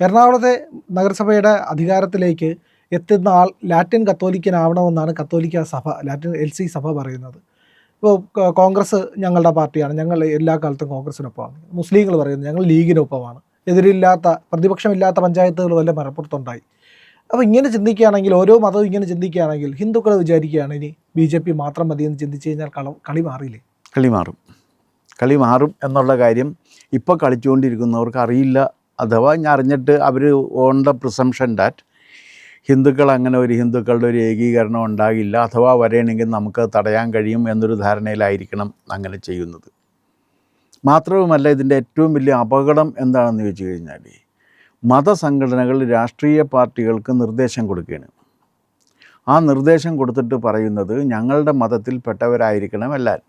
എറണാകുളത്തെ നഗരസഭയുടെ അധികാരത്തിലേക്ക് എത്തുന്ന ആൾ ലാറ്റിൻ കത്തോലിക്കനാവണമെന്നാണ് കത്തോലിക്ക സഭ, ലാറ്റിൻ LC സഭ പറയുന്നത്. ഇപ്പോൾ കോൺഗ്രസ് ഞങ്ങളുടെ പാർട്ടിയാണ്, ഞങ്ങൾ എല്ലാ കാലത്തും കോൺഗ്രസിനൊപ്പമാണ്. മുസ്ലിങ്ങൾ പറയുന്നത് ഞങ്ങൾ ലീഗിനൊപ്പമാണ്. എതിരില്ലാത്ത, പ്രതിപക്ഷമില്ലാത്ത പഞ്ചായത്തുകൾ വല്ല മലപ്പുറത്തുണ്ടായി. അപ്പോൾ ഇങ്ങനെ ചിന്തിക്കുകയാണെങ്കിൽ, ഓരോ മതവും ഇങ്ങനെ ചിന്തിക്കുകയാണെങ്കിൽ, ഹിന്ദുക്കൾ വിചാരിക്കുകയാണ് ഇനി BJP മാത്രം മതിയെന്ന് ചിന്തിച്ച് കഴിഞ്ഞാൽ കളി മാറിയില്ലേ? കളി മാറും എന്നുള്ള കാര്യം ഇപ്പോൾ കളിച്ചുകൊണ്ടിരിക്കുന്നവർക്ക് അറിയില്ല. അഥവാ ഞാൻ അറിഞ്ഞിട്ട് അവർ ഓൺ ദ പ്രിസംഷൻ ദാറ്റ് ഹിന്ദുക്കളുടെ ഒരു ഏകീകരണം ഉണ്ടാകില്ല, അഥവാ വരണമെങ്കിൽ നമുക്ക് തടയാൻ കഴിയും എന്നൊരു ധാരണയിലായിരിക്കണം അങ്ങനെ ചെയ്യുന്നത്. മാത്രവുമല്ല, ഇതിൻ്റെ ഏറ്റവും വലിയ അപകടം എന്താണെന്ന് ചോദിച്ചു കഴിഞ്ഞാൽ, മതസംഘടനകൾ രാഷ്ട്രീയ പാർട്ടികൾക്ക് നിർദ്ദേശം കൊടുക്കുകയാണ്. ആ നിർദ്ദേശം കൊടുത്തിട്ട് പറയുന്നത് ഞങ്ങളുടെ മതത്തിൽപ്പെട്ടവരായിരിക്കണം എല്ലാവരും.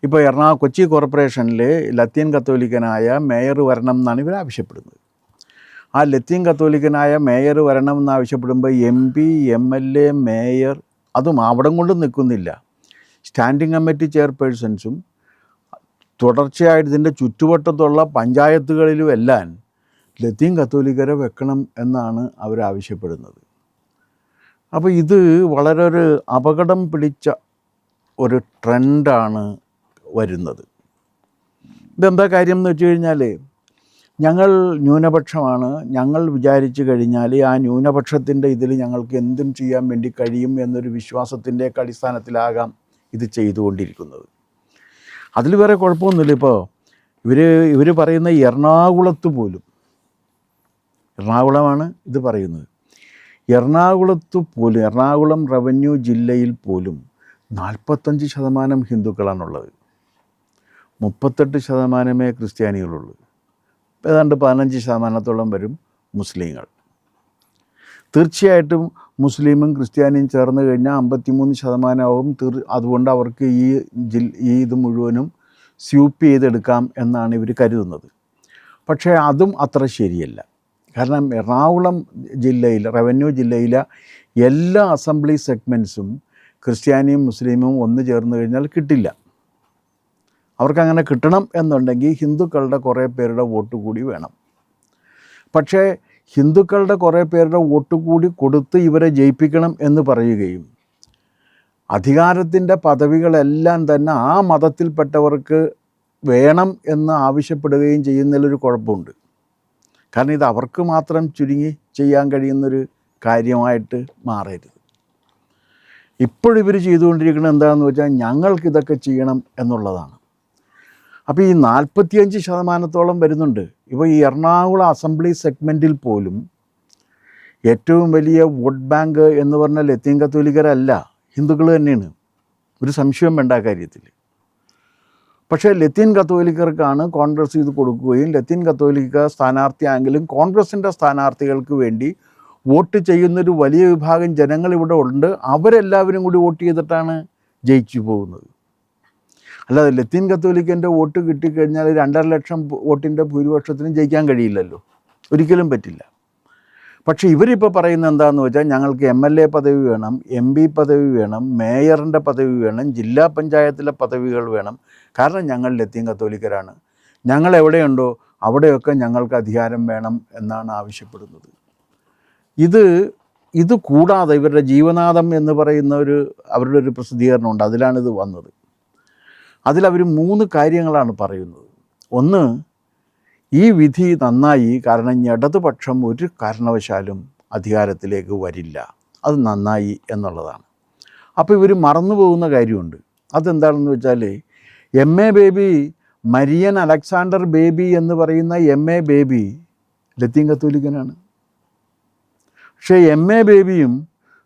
ഇപ്പോൾ കൊച്ചി കോർപ്പറേഷനിൽ ലത്തീൻ കത്തോലിക്കനായ മേയർ വരണം എന്നാണ് ഇവർ ആവശ്യപ്പെടുന്നത്. ആ ലത്തീൻ കത്തോലിക്കനായ മേയർ വരണം എന്നാവശ്യപ്പെടുമ്പോൾ MP, MLA, മേയർ, അതും അവിടം കൊണ്ട് നിൽക്കുന്നില്ല, സ്റ്റാൻഡിംഗ് കമ്മിറ്റി ചെയർപേഴ്സൺസും തുടർച്ചയായിട്ട് ഇതിൻ്റെ ചുറ്റുവട്ടത്തുള്ള പഞ്ചായത്തുകളിലും എല്ലാം ലത്തീൻ കത്തോലിക്കരെ വെക്കണം എന്നാണ് അവരാവശ്യപ്പെടുന്നത്. അപ്പോൾ ഇത് വളരെ ഒരു അപകടം പിടിച്ച ഒരു ട്രെൻഡാണ് വരുന്നത്. ഇതെന്താ കാര്യം എന്ന് വെച്ച് കഴിഞ്ഞാൽ, ഞങ്ങൾ ന്യൂനപക്ഷമാണ്, ഞങ്ങൾ വിചാരിച്ചു കഴിഞ്ഞാൽ ആ ന്യൂനപക്ഷത്തിൻ്റെ ഇതിൽ ഞങ്ങൾക്ക് എന്തും ചെയ്യാൻ വേണ്ടി കഴിയും എന്നൊരു വിശ്വാസത്തിൻ്റെയൊക്കെ അടിസ്ഥാനത്തിലാകാം ഇത് ചെയ്തുകൊണ്ടിരിക്കുന്നത്. അതിൽ വേറെ കുഴപ്പമൊന്നുമില്ല. ഇപ്പോൾ ഇവർ പറയുന്ന എറണാകുളമാണ് ഇത് പറയുന്നത്. എറണാകുളം റവന്യൂ ജില്ലയിൽ പോലും 45% ഹിന്ദുക്കളാണുള്ളത്, 38% ക്രിസ്ത്യാനികളുള്ളൂ, ഏതാണ്ട് 15% വരും മുസ്ലിങ്ങൾ. തീർച്ചയായിട്ടും മുസ്ലിമും ക്രിസ്ത്യാനിയും ചേർന്ന് കഴിഞ്ഞാൽ 53% ആവും. അതുകൊണ്ട് അവർക്ക് ഈ ഇത് മുഴുവനും സ്യൂപ്പ് ചെയ്തെടുക്കാം എന്നാണ് ഇവർ കരുതുന്നത്. പക്ഷേ അതും അത്ര ശരിയല്ല. കാരണം എറണാകുളം ജില്ലയിൽ, റവന്യൂ ജില്ലയിലെ എല്ലാ അസംബ്ലി സെഗ്മെൻറ്റ്സും ക്രിസ്ത്യാനിയും മുസ്ലിമും ഒന്ന് ചേർന്ന് കഴിഞ്ഞാൽ കിട്ടില്ല. അവർക്കങ്ങനെ കിട്ടണം എന്നുണ്ടെങ്കിൽ ഹിന്ദുക്കളുടെ കുറേ പേരുടെ വോട്ട് കൂടി വേണം. പക്ഷേ ഹിന്ദുക്കളുടെ കുറേ പേരുടെ വോട്ട് കൂടി കൊടുത്ത് ഇവരെ ജയിപ്പിക്കണം എന്ന് പറയുകയും അധികാരത്തിൻ്റെ പദവികളെല്ലാം തന്നെ ആ മതത്തിൽപ്പെട്ടവർക്ക് വേണം എന്ന് ആവശ്യപ്പെടുകയും ചെയ്യുന്നതിലൊരു കുഴപ്പമുണ്ട്. കാരണം ഇത് അവർക്ക് മാത്രം ചുരുങ്ങി ചെയ്യാൻ കഴിയുന്നൊരു കാര്യമായിട്ട് മാറരുത്. ഇപ്പോഴിവർ ചെയ്തുകൊണ്ടിരിക്കുന്നത് എന്താണെന്ന് വെച്ചാൽ ഞങ്ങൾക്കിതൊക്കെ ചെയ്യണം എന്നുള്ളതാണ്. അപ്പോൾ ഈ 45% വരുന്നുണ്ട്. ഇപ്പോൾ ഈ എറണാകുളം അസംബ്ലി സെഗ്മെൻറ്റിൽ പോലും ഏറ്റവും വലിയ വോട്ട് ബാങ്ക് എന്ന് പറഞ്ഞാൽ ലത്തീൻ കത്തോലിക്കരല്ല, ഹിന്ദുക്കൾ തന്നെയാണ്. ഒരു സംശയം വേണ്ട കാര്യത്തിൽ. പക്ഷേ ലത്തീൻ കത്തോലിക്കർക്കാണ് കോൺഗ്രസ് ഇത് കൊടുക്കുകയും ലത്തീൻ കത്തോലിക്ക സ്ഥാനാർത്ഥിയാണെങ്കിലും കോൺഗ്രസിൻ്റെ സ്ഥാനാർത്ഥികൾക്ക് വേണ്ടി വോട്ട് ചെയ്യുന്നൊരു വലിയ വിഭാഗം ജനങ്ങൾ ഇവിടെ ഉണ്ട്. അവരെല്ലാവരും കൂടി വോട്ട് ചെയ്തിട്ടാണ് ജയിച്ചു പോകുന്നത്. അല്ലാതെ ലത്തീൻ കത്തോലിക്കൻ്റെ വോട്ട് കിട്ടിക്കഴിഞ്ഞാൽ 2.5 ലക്ഷം വോട്ടിൻ്റെ ഭൂരിപക്ഷത്തിന് ജയിക്കാൻ കഴിയില്ലല്ലോ, ഒരിക്കലും പറ്റില്ല. പക്ഷേ ഇവരിപ്പോൾ പറയുന്നത് എന്താണെന്ന് വെച്ചാൽ ഞങ്ങൾക്ക് MLA പദവി വേണം, MP പദവി വേണം, മേയറിൻ്റെ പദവി വേണം, ജില്ലാ പഞ്ചായത്തിലെ പദവികൾ വേണം. കാരണം ഞങ്ങൾ ലത്തീൻ കത്തോലിക്കരാണ്, ഞങ്ങൾ എവിടെയുണ്ടോ അവിടെയൊക്കെ ഞങ്ങൾക്ക് അധികാരം വേണം എന്നാണ് ആവശ്യപ്പെടുന്നത്. ഇത് കൂടാതെ ഇവരുടെ ജീവനാഥം എന്ന് പറയുന്ന അവരുടെ ഒരു പ്രസിദ്ധീകരണമുണ്ട്, അതിലാണിത് വന്നത്. അതിലവർ 3 കാര്യങ്ങളാണ് പറയുന്നത്. ഒന്ന്, ഈ വിധി നന്നായി, കാരണം ഇടതുപക്ഷം ഒരു കാരണവശാലും അധികാരത്തിലേക്ക് വരില്ല, അത് നന്നായി എന്നുള്ളതാണ്. അപ്പോൾ ഇവർ മറന്നു പോകുന്ന കാര്യമുണ്ട്. അതെന്താണെന്ന് വെച്ചാൽ MA baby, Marian Alexander baby എന്ന് പറയുന്ന MA ബേബി ലത്തീൻ കത്തോലിക്കനാണ്. പക്ഷേ MA ബേബിയും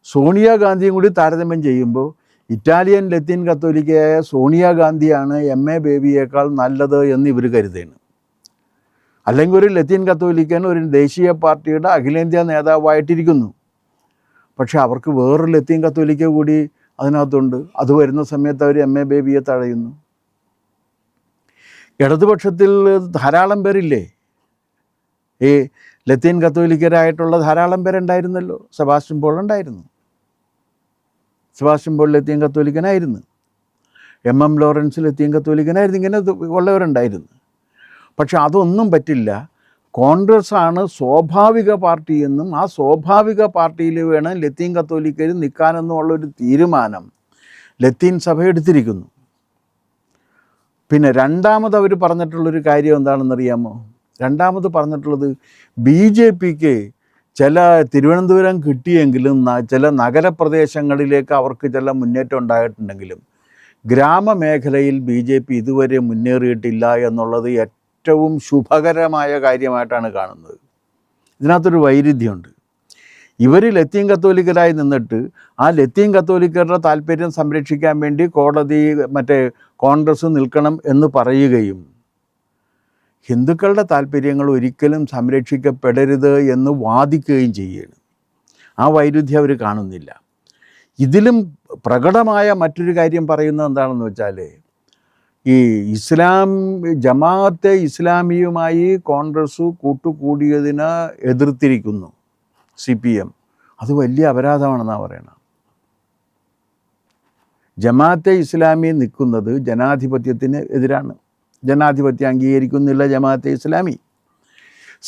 സോണിയാഗാന്ധിയും കൂടി താരതമ്യം ചെയ്യുമ്പോൾ ഇറ്റാലിയൻ ലത്തീൻ കത്തോലിക്കയായ സോണിയാഗാന്ധിയാണ് MA ബേബിയേക്കാൾ നല്ലത് എന്ന് ഇവർ കരുതുകയാണ്. അല്ലെങ്കിൽ ഒരു ലത്തീൻ കത്തോലിക്കൻ ഒരു ദേശീയ പാർട്ടിയുടെ അഖിലേന്ത്യാ നേതാവായിട്ടിരിക്കുന്നു. പക്ഷെ അവർക്ക് വേറൊരു ലത്തീൻ കത്തോലിക്ക കൂടി അതിനകത്തുണ്ട്. അത് വരുന്ന സമയത്ത് അവർ MA ബേബിയെ തടയുന്നു. ഇടതുപക്ഷത്തിൽ ധാരാളം പേരില്ലേ, ഈ ലത്തീൻ കത്തോലിക്കരായിട്ടുള്ള ധാരാളം പേരുണ്ടായിരുന്നല്ലോ. സെബാസ്റ്റ്യൻ പോൾ ഉണ്ടായിരുന്നു, സെബാസ്റ്റ്യൻ പോൾ ലത്തീൻ കത്തോലിക്കനായിരുന്നു, MM ലോറൻസ് ലത്തീൻ കത്തോലിക്കനായിരുന്നു, ഇങ്ങനെ ഉള്ളവരുണ്ടായിരുന്നു. പക്ഷെ അതൊന്നും പറ്റില്ല. കോൺഗ്രസ്സാണ് സ്വാഭാവിക പാർട്ടി എന്നും ആ സ്വാഭാവിക പാർട്ടിയിൽ വേണം ലത്തീൻ കത്തോലിക്കർ നിൽക്കാനെന്നുമുള്ളൊരു തീരുമാനം ലത്തീൻ സഭ എടുത്തിരിക്കുന്നു. പിന്നെ രണ്ടാമത് അവർ പറഞ്ഞിട്ടുള്ളൊരു കാര്യം എന്താണെന്നറിയാമോ? രണ്ടാമത് പറഞ്ഞിട്ടുള്ളത് BJPക്ക് ചില തിരുവനന്തപുരം കിട്ടിയെങ്കിലും ചില നഗരപ്രദേശങ്ങളിലേക്ക് അവർക്ക് ചില മുന്നേറ്റം ഉണ്ടായിട്ടുണ്ടെങ്കിലും ഗ്രാമമേഖലയിൽ BJP ഇതുവരെ മുന്നേറിയിട്ടില്ല എന്നുള്ളത് ഏറ്റവും ശുഭകരമായ കാര്യമായിട്ടാണ് കാണുന്നത്. ഇതിനകത്തൊരു വൈരുദ്ധ്യമുണ്ട്. ഇവർ ലത്തീൻ കത്തോലിക്കരായി നിന്നിട്ട് ആ ലത്തീൻ കത്തോലിക്കരുടെ താല്പര്യം സംരക്ഷിക്കാൻ വേണ്ടി കോൺഗ്രസ് നിൽക്കണം എന്ന് പറയുകയും ഹിന്ദുക്കളുടെ താല്പര്യങ്ങൾ ഒരിക്കലും സംരക്ഷിക്കപ്പെടരുത് എന്ന് വാദിക്കുകയും ചെയ്യുകയാണ്. ആ വൈരുദ്ധ്യം അവർ കാണുന്നില്ല. ഇതിലും പ്രകടമായ മറ്റൊരു കാര്യം പറയുന്നത് എന്താണെന്ന് വെച്ചാൽ, ഈ ജമാഅത്തെ ഇസ്ലാമിയുമായി കോൺഗ്രസ് കൂട്ടുകൂടിയതിനെ എതിർത്തിരിക്കുന്നു CPM. അത് വലിയ അപരാധമാണെന്നാണ് പറയണത്. ജമാഅത്തെ ഇസ്ലാമി നിൽക്കുന്നത് ജനാധിപത്യത്തിന് എതിരാണ്. ജനാധിപത്യം അംഗീകരിക്കുന്നില്ല ജമാഅത്തെ ഇസ്ലാമി.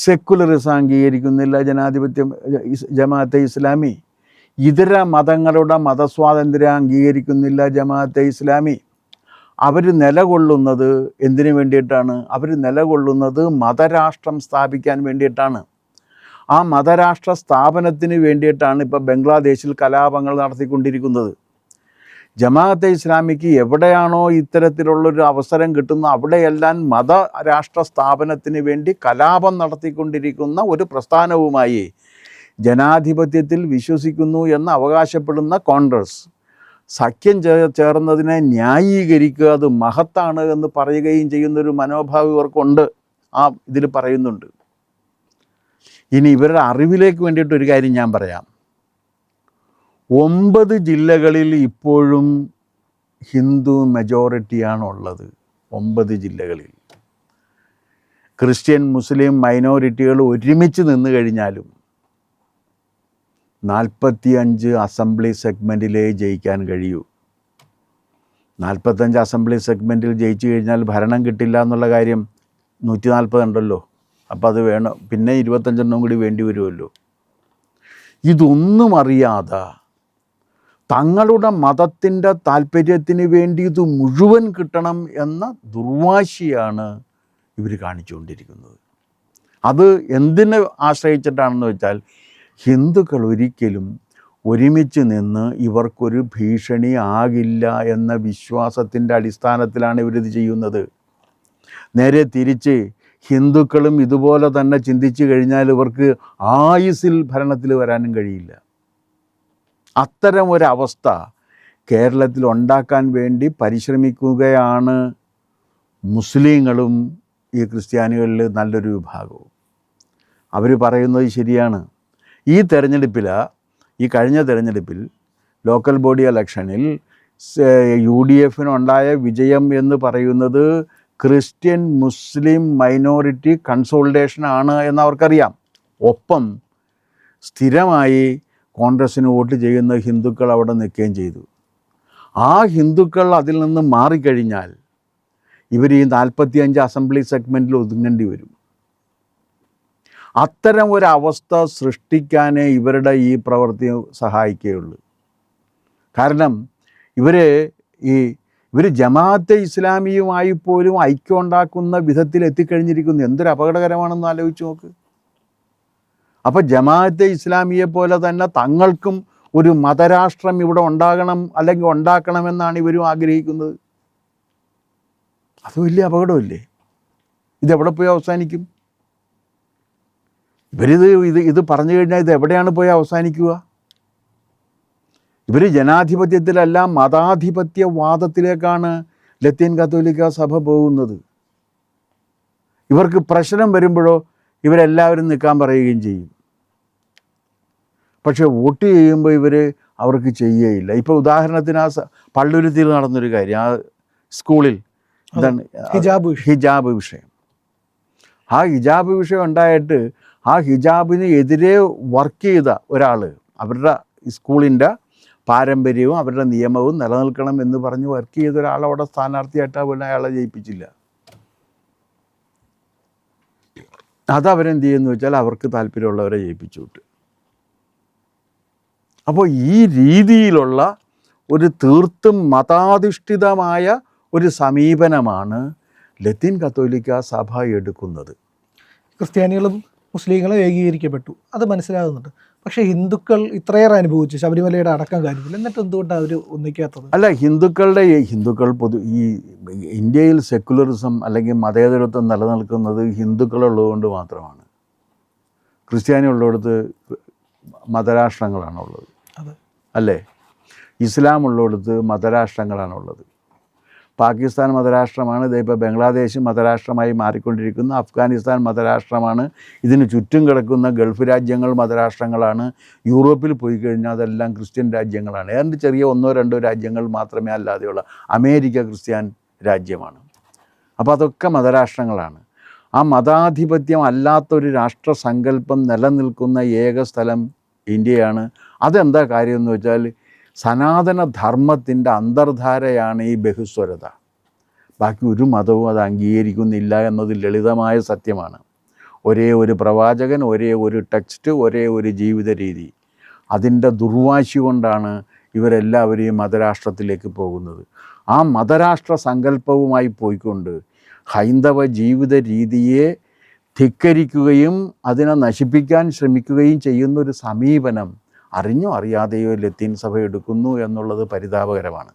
സെക്കുലറിസം അംഗീകരിക്കുന്നില്ല ജമാഅത്തെ ഇസ്ലാമി. ഇതര മതങ്ങളുടെ മതസ്വാതന്ത്ര്യം അംഗീകരിക്കുന്നില്ല ജമാഅത്തെ ഇസ്ലാമി. അവർ നിലകൊള്ളുന്നത് എന്തിനു വേണ്ടിയിട്ടാണ്? അവർ നിലകൊള്ളുന്നത് മതരാഷ്ട്രം സ്ഥാപിക്കാൻ വേണ്ടിയിട്ടാണ്. ആ മതരാഷ്ട്ര സ്ഥാപനത്തിന് വേണ്ടിയിട്ടാണ് ഇപ്പോൾ ബംഗ്ലാദേശിൽ കലാപങ്ങൾ നടത്തിക്കൊണ്ടിരിക്കുന്നത്. ജമാഅത്തെ ഇസ്ലാമിക്ക് എവിടെയാണോ ഇത്തരത്തിലുള്ളൊരു അവസരം കിട്ടുന്നത് അവിടെയെല്ലാം മതരാഷ്ട്ര സ്ഥാപനത്തിന് വേണ്ടി കലാപം നടത്തിക്കൊണ്ടിരിക്കുന്ന ഒരു പ്രസ്ഥാനവുമായി ജനാധിപത്യത്തിൽ വിശ്വസിക്കുന്നു എന്ന് അവകാശപ്പെടുന്ന കോൺഗ്രസ് സഖ്യം ചേർന്നതിനെ ന്യായീകരിക്കുക, അത് മഹത്താണ് എന്ന് പറയുകയും ചെയ്യുന്നൊരു മനോഭാവം ഇവർക്കുണ്ട്. ഇതിൽ പറയുന്നുണ്ട്. ഇനി ഇവരുടെ അറിവിലേക്ക് വേണ്ടിയിട്ടൊരു കാര്യം ഞാൻ പറയാം. 9 ജില്ലകളിൽ ഇപ്പോഴും ഹിന്ദു മെജോറിറ്റിയാണുള്ളത്. 9 ജില്ലകളിൽ ക്രിസ്ത്യൻ മുസ്ലിം മൈനോറിറ്റികൾ ഒരുമിച്ച് നിന്ന് കഴിഞ്ഞാലും 45 അസംബ്ലി സെഗ്മെൻറ്റിലേ ജയിക്കാൻ കഴിയൂ. 45 അസംബ്ലി സെഗ്മെൻറ്റിൽ ജയിച്ചു കഴിഞ്ഞാൽ ഭരണം കിട്ടില്ല എന്നുള്ള കാര്യം 140 ഉണ്ടല്ലോ. അപ്പോൾ അത് വേണം, പിന്നെ 25 കൂടി വേണ്ടി വരുമല്ലോ. ഇതൊന്നും അറിയാതെ തങ്ങളുടെ മതത്തിൻ്റെ താല്പര്യത്തിന് വേണ്ടി ഇത് മുഴുവൻ കിട്ടണം എന്ന ദുർവാശിയാണ് ഇവർ കാണിച്ചുകൊണ്ടിരിക്കുന്നത്. അത് എന്തിനെ ആശ്രയിച്ചിട്ടാണെന്ന് വെച്ചാൽ, ഹിന്ദുക്കൾ ഒരിക്കലും ഒരുമിച്ച് നിന്ന് ഇവർക്കൊരു ഭീഷണി ആകില്ല എന്ന വിശ്വാസത്തിൻ്റെ അടിസ്ഥാനത്തിലാണ് ഇവരിത് ചെയ്യുന്നത്. നേരെ തിരിച്ച് ഹിന്ദുക്കളും ഇതുപോലെ തന്നെ ചിന്തിച്ചു കഴിഞ്ഞാൽ ഇവർക്ക് ആയുസ്സിൽ ഭരണത്തിൽ വരാനും കഴിയില്ല. അത്തരം ഒരവസ്ഥ കേരളത്തിൽ ഉണ്ടാക്കാൻ വേണ്ടി പരിശ്രമിക്കുകയാണ് മുസ്ലിങ്ങളും ഈ ക്രിസ്ത്യാനികളിൽ നല്ലൊരു വിഭാഗവും. അവർ പറയുന്നത് ശരിയാണ്. ഈ കഴിഞ്ഞ തെരഞ്ഞെടുപ്പിൽ ലോക്കൽ ബോഡി ഇലക്ഷനിൽ UDFനുണ്ടായ വിജയം എന്ന് പറയുന്നത് ക്രിസ്ത്യൻ മുസ്ലിം മൈനോറിറ്റി കൺസോളിഡേഷനാണ് എന്നവർക്കറിയാം. ഒപ്പം സ്ഥിരമായി കോൺഗ്രസ്സിന് വോട്ട് ചെയ്യുന്ന ഹിന്ദുക്കൾ അവിടെ നിൽക്കുകയും ചെയ്തു. ആ ഹിന്ദുക്കൾ അതിൽ നിന്ന് മാറിക്കഴിഞ്ഞാൽ ഇവർ ഈ 45 അസംബ്ലി സെഗ്മെൻറ്റിൽ ഒതുങ്ങേണ്ടി വരും. അത്തരം ഒരവസ്ഥ സൃഷ്ടിക്കാനേ ഇവരുടെ ഈ പ്രവൃത്തി സഹായിക്കുകയുള്ളൂ. കാരണം ഇവർ ജമാഅത്തെ ഇസ്ലാമിയുമായി പോലും ഐക്യം ഉണ്ടാക്കുന്ന വിധത്തിൽ എത്തിക്കഴിഞ്ഞിരിക്കുന്നു. എന്തൊരു അപകടകരമാണെന്ന് ആലോചിച്ച് നോക്ക്. അപ്പോൾ ജമാഅത്തെ ഇസ്ലാമിയെ പോലെ തന്നെ തങ്ങൾക്കും ഒരു മതരാഷ്ട്രം ഇവിടെ ഉണ്ടാകണം, അല്ലെങ്കിൽ ഉണ്ടാക്കണമെന്നാണ് ഇവരും ആഗ്രഹിക്കുന്നത്. അത് വലിയ അപകടമല്ലേ? ഇതെവിടെ പോയി അവസാനിക്കും? ഇത് പറഞ്ഞു കഴിഞ്ഞാൽ ഇത് എവിടെയാണ് പോയി അവസാനിക്കുക? ഇവർ ജനാധിപത്യത്തിലല്ല മതാധിപത്യവാദത്തിലേക്കാണ് ലത്തീൻ കത്തോലിക്ക സഭ പോകുന്നത്. ഇവർക്ക് പ്രശ്നം വരുമ്പോഴോ ഇവരെല്ലാവരും നിൽക്കാൻ പറയുകയും ചെയ്യും. പക്ഷെ വോട്ട് ചെയ്യുമ്പോൾ അവർക്ക് ചെയ്യുകയില്ല. ഇപ്പോൾ ഉദാഹരണത്തിന് പള്ളുരുത്തിയിൽ നടന്നൊരു കാര്യം, ആ സ്കൂളിൽ എന്താണ് ഹിജാബ് വിഷയം. ആ ഹിജാബ് വിഷയം ഉണ്ടായിട്ട് ആ ഹിജാബിന് എതിരെ വർക്ക് ചെയ്ത ഒരാൾ അവരുടെ സ്കൂളിൻ്റെ പാരമ്പര്യവും അവരുടെ നിയമവും നിലനിൽക്കണം എന്ന് പറഞ്ഞ് വർക്ക് ചെയ്ത ഒരാൾ അവിടെ സ്ഥാനാർത്ഥിയായിട്ട് പോലും അയാളെ ജയിപ്പിച്ചില്ല. അതവരെന്ത് ചെയ്യുമെന്ന് വെച്ചാൽ അവർക്ക് താല്പര്യമുള്ളവരെ ജയിപ്പിച്ചു വിട്ടു. അപ്പോൾ ഈ രീതിയിലുള്ള ഒരു തീർത്തും മതാധിഷ്ഠിതമായ ഒരു സമീപനമാണ് ലത്തീൻ കത്തോലിക്ക സഭ എടുക്കുന്നത്. ക്രിസ്ത്യാനികളും മുസ്ലിങ്ങളും ഏകീകരിക്കപ്പെട്ടു, അത് മനസ്സിലാകുന്നുണ്ട്. പക്ഷേ ഹിന്ദുക്കൾ ഇത്രയേറെ അനുഭവിച്ചു ശബരിമലയുടെ അടക്കം കാര്യത്തിൽ, എന്നിട്ട് എന്തുകൊണ്ടാണ് അവർ ഒന്നിക്കാത്തത്? അല്ല, ഹിന്ദുക്കൾ ഈ ഇന്ത്യയിൽ സെക്കുലറിസം അല്ലെങ്കിൽ മതേതരത്വം നിലനിൽക്കുന്നത് ഹിന്ദുക്കളുള്ളതുകൊണ്ട് മാത്രമാണ്. ക്രിസ്ത്യാനി ഉള്ളിടത്ത് മതരാഷ്ട്രങ്ങളാണുള്ളത്, അല്ലേ? ഇസ്ലാം ഉള്ളിടത്ത് മതരാഷ്ട്രങ്ങളാണുള്ളത്. പാകിസ്ഥാൻ മതരാഷ്ട്രമാണ്, ഇപ്പോൾ ബംഗ്ലാദേശ് മതരാഷ്ട്രമായി മാറിക്കൊണ്ടിരിക്കുന്നു. അഫ്ഗാനിസ്ഥാൻ മതരാഷ്ട്രമാണ്. ഇതിന് ചുറ്റും കിടക്കുന്ന ഗൾഫ് രാജ്യങ്ങൾ മതരാഷ്ട്രങ്ങളാണ്. യൂറോപ്പിൽ പോയി കഴിഞ്ഞാൽ അതെല്ലാം ക്രിസ്ത്യൻ രാജ്യങ്ങളാണ്. ഏതാണ്ട് ചെറിയ 1-2 രാജ്യങ്ങൾ മാത്രമേ അല്ലാതെയുള്ള. അമേരിക്ക ക്രിസ്ത്യൻ രാജ്യമാണ്. അപ്പോൾ അതൊക്കെ മതരാഷ്ട്രങ്ങളാണ്. ആ മതാധിപത്യം അല്ലാത്തൊരു രാഷ്ട്രസങ്കല്പം നിലനിൽക്കുന്ന ഏക സ്ഥലം ഇന്ത്യയാണ്. അതെന്താ കാര്യം എന്ന് വെച്ചാൽ സനാതനധർമ്മത്തിൻ്റെ അന്തർധാരയാണ് ഈ ബഹുസ്വരത. ബാക്കി ഒരു മതവും അത് അംഗീകരിക്കുന്നില്ല എന്നത് ലളിതമായ സത്യമാണ്. ഒരേ ഒരു പ്രവാചകൻ, ഒരേ ഒരു ടെക്സ്റ്റ്, ഒരേ ഒരു ജീവിത രീതി. അതിൻ്റെ ദുർവാശി കൊണ്ടാണ് ഇവരെല്ലാവരെയും മതരാഷ്ട്രത്തിലേക്ക് പോകുന്നത്. ആ മതരാഷ്ട്ര സങ്കല്പവുമായി പോയിക്കൊണ്ട് ഹൈന്ദവ ജീവിത രീതിയെ ധിക്കരിക്കുകയും അതിനെ നശിപ്പിക്കാൻ ശ്രമിക്കുകയും ചെയ്യുന്നൊരു സമീപനം അറിഞ്ഞോ അറിയാതെയോ ലത്തീൻ സഭ എടുക്കുന്നു എന്നുള്ളത് പരിതാപകരമാണ്.